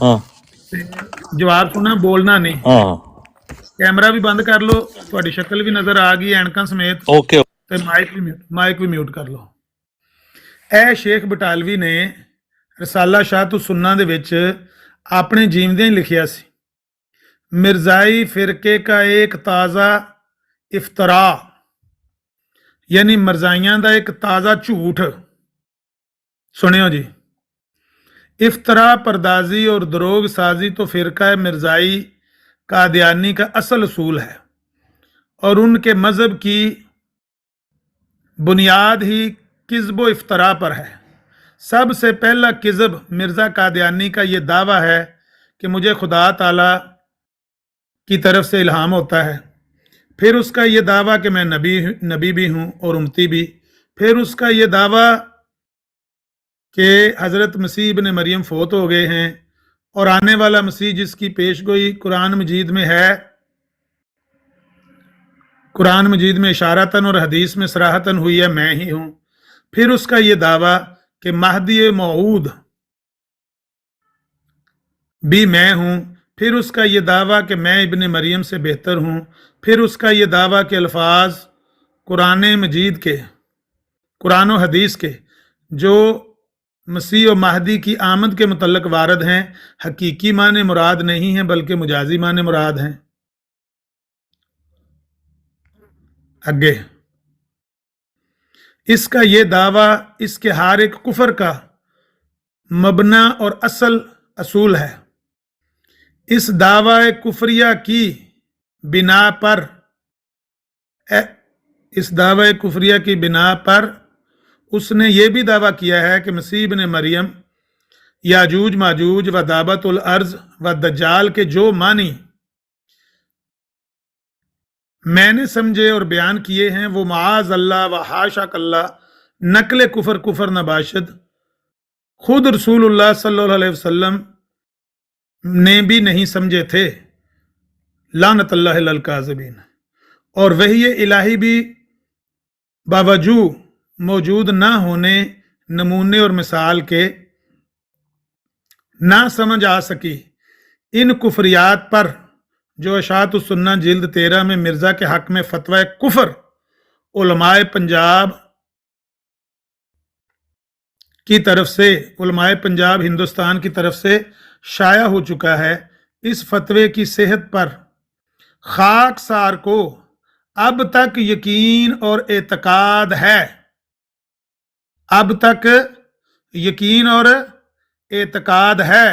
ਹਾਂ ਤੇ ਜਵਾਬ ਸੁਣਨਾ, ਬੋਲਣਾ ਨਹੀਂ। ਹਾਂ ਕੈਮਰਾ ਵੀ ਬੰਦ ਕਰ ਲਓ, ਤੁਹਾਡੀ ਸ਼ਕਲ ਵੀ ਨਜ਼ਰ ਆ ਗਈ ਐਨਕਾਂ ਸਮੇਤ, ਓਕੇ ਤੇ ਮਾਈਕ ਵੀ ਮਿਊਟ ਕਰ ਲਓ। ਇਹ ਸ਼ੇਖ ਬਟਾਲਵੀ ਨੇ ਰਸਾਲਾ ਸ਼ਾਹ ਤੋ ਸੁੰਨਾ ਦੇ ਵਿੱਚ ਆਪਣੇ ਜੀਵਦਿਆਂ ਹੀ ਲਿਖਿਆ ਸੀ, ਮਿਰਜ਼ਾਈ ਫਿਰਕੇ ਕਾ ਇੱਕ ਤਾਜ਼ਾ ਇਫਤਰਾ, ਯਾਨੀ ਮਿਰਜ਼ਾਈਆਂ ਦਾ ਇੱਕ ਤਾਜ਼ਾ ਝੂਠ। ਸੁਣਿਓ ਜੀ, इफ्तरा परदाजी और दरोग साजी तो फ़िरका मिर्ज़ाई कादियानी का असल असूल है और उनके मज़हब की बुनियाद ही किज़्ब व इफ्तरा पर है। सबसे पहला किज़्ब मिर्ज़ा कादियानी का ये दावा है कि मुझे खुदा ताला की तरफ से इल्हाम होता है। फिर उसका ये दावा कि मैं नबी भी हूँ और उम्मती भी। फिर उसका ये दावा कि हज़रत मसीह इब्न मरियम फ़ौत हो गए हैं और आने वाला मसीह जिसकी पेशगोई कुरान मजीद में है, कुरान मजीद में इशारतन और हदीस में सराहतन हुई है, मैं ही हूँ। फिर उसका ये दावा कि महदी मऊद भी मैं हूँ। फिर उसका ये दावा कि मैं इब्न मरियम से बेहतर हूँ। फिर उसका ये दावा कि अल्फाज कुरान मजीद के, कुरान और हदीस के जो मसीह और महदी की आमद के मुतल्लक वारद हैं, हकीकी माने मुराद नहीं हैं बल्कि मुजाजी माने मुराद हैं। आगे इसका ये दावा इसके हर एक कुफर का मबना और असल असूल है। इस दावा कुफरिया की बिना पर इस दावा कुफरिया की बिना पर उसने ये भी दावा किया है कि मसीह इब्न मरियम, याजूज माजूज व दाबतुल अर्ज व दज्जाल के जो मानी मैंने समझे और बयान किए हैं वो माज अल्लाह व हाशा कल्ला नकल कुफर नबाशद खुद रसूलुल्लाह सल्लल्लाहु अलैहि वसल्लम ने भी नहीं समझे थे, लानतुल्लाह अलल काज़िबीन। और वही इलाही भी बावजूद मौजूद ना होने, नमूने और मिसाल के ना समझ आ सकी इन कुफरियात पर जो अशात सुन्ना जिल्द 13 में मिर्ज़ा के हक में फतवा कुफर उलमाए पंजाब की तरफ से, उलमाए पंजाब हिंदुस्तान की तरफ से शाया हो चुका है। इस फतवे की सेहत पर खाकसार को अब तक यकीन और एतकाद है, अब तक यकीन और एतकाद है